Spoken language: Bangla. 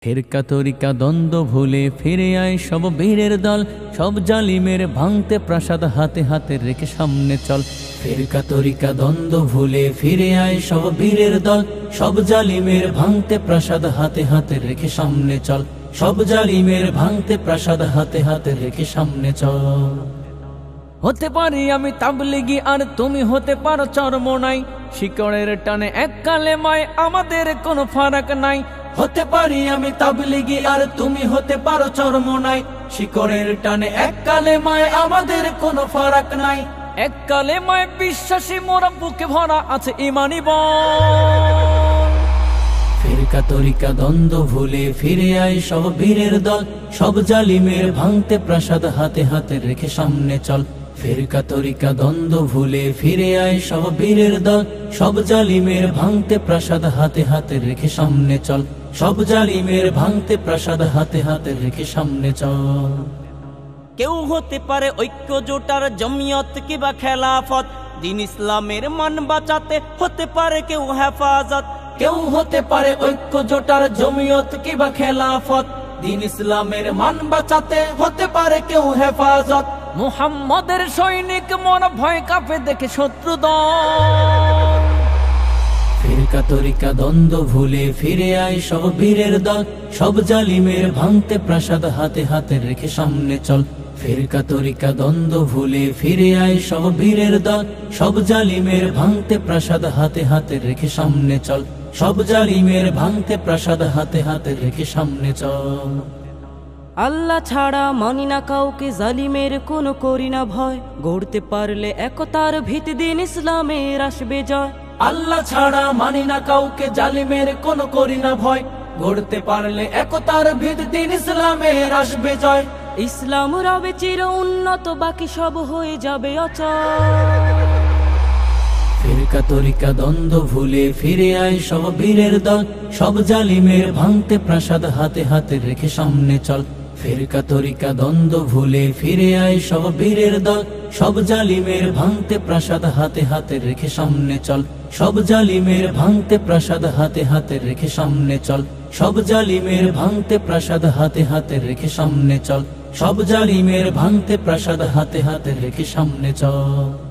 ফিরকা তরিকা দ্বন্দ্ব ভুলে ফিরে আয় সব বীরের দল, সব জালিমের ভাঙতে প্রাসাদ হাতে হাতে রেখে সামনে চল। ফিরকা তরিকা দ্বন্দ্ব ভুলে ফিরে আয় সব বীরের দল, সব জালিমের ভাঙতে প্রাসাদ হাতে হাতে রেখে সামনে চল। সব জালিমের ভাঙতে প্রাসাদ হাতে হাতে রেখে সামনে চল। হতে পারি আমি তাবলিগি আর তুমি হতে পারো চরমোনাই, শিকড়ের টানে এক কালেমায় আমাদের কোনো ফারাক নাই। হতে পারি আমি তাবলিগি আর তুমি হতে পারো চরমোনাই, শিকড়ের টানে এক কালেমায় আমাদের কোনো ফারাক নাই। এক কালেমায় বিশ্বাসী মোরা বুকে ভরা আছে ইমানি বল। ফিরকা তরিকা দ্বন্দ্ব ভুলে ফিরে আয় সব বীরের দল, সব জালিমের ভাঙতে প্রাসাদ হাতে হাতে রেখে সামনে চল। ফিরকা তরিকা দ্বন্দ্ব ভুলে ফিরে আয় সব বীরের দল, সব জালিমের ভাঙতে প্রাসাদ হাতে হাতে রেখে সামনে চল। সব জালিমের ভাঙতে প্রাসাদ হাতে হাতে রেখে সামনে চল। কেউ হতে পারে ঐক্য জোটার জমিয়ত কিবা খেলাফত, দিন ইসলামের মান বাঁচাতে হতে পারে কেউ হেফাজত। কেউ হতে পারে ঐক্য জোটার জমিয়ত কিবা খেলাফত, দিন ইসলামের মান বাঁচাতে হতে পারে কেউ হেফাজত। মুহাম্মদের সৈনিক মন ভয় কাঁপে দেখে শত্রু দল। ফিরকা তরিকা দ্বন্দ্ব ভুলে ফিরে আয় সব বীরের দল, সব জালিমের ভাঙতে প্রাসাদ হাতে হাতে রেখে সামনে চল। ফিরকা তরিকা দ্বন্দ্ব ভুলে ফিরে আয় সব বীরের দল, সব জালিমের ভাঙতে প্রাসাদ হাতে হাতে রেখে সামনে চল। সব জালিমের ভাঙতে প্রাসাদ হাতে হাতে রেখে সামনে চল। আল্লাহ ছাড়া মানি না কাউকে, জালিমের কোনো করি না ভয়, গড়তে পারলে একতার ভিত দিন ইসলামের আসবে জয়। আল্লাহ ছাড়া মানি না কাউকে, জালিমের কোনো করি না ভয়, গড়তে পারলে একতার ভিত দিন ইসলামের আসবে জয়। ইসলাম রবে চির উন্নত, বাকি সব হয়ে যাবে অচল। ফিরকা তরিকা দ্বন্দ্ব ভুলে ফিরে আয় সব বীরের দল, সব জালিমের ভাঙতে প্রাসাদ হাতে হাতে রেখে সামনে চল। ফিরকা তরিকা দ্বন্দ্ব ভুলে ফিরে আয় সব বীরের দল, সব জালিমের ভাঙতে প্রাসাদ হাতে হাতে রেখে সামনে চল। সব জালিমের ভাঙতে প্রাসাদ হাতে হাতে রেখে সামনে চল। সব জালিমের ভাঙতে প্রাসাদ হাতে হাতে রেখে সামনে চল। সব জালিমের ভাঙতে প্রাসাদ হাতে হাতে রেখে সামনে চল।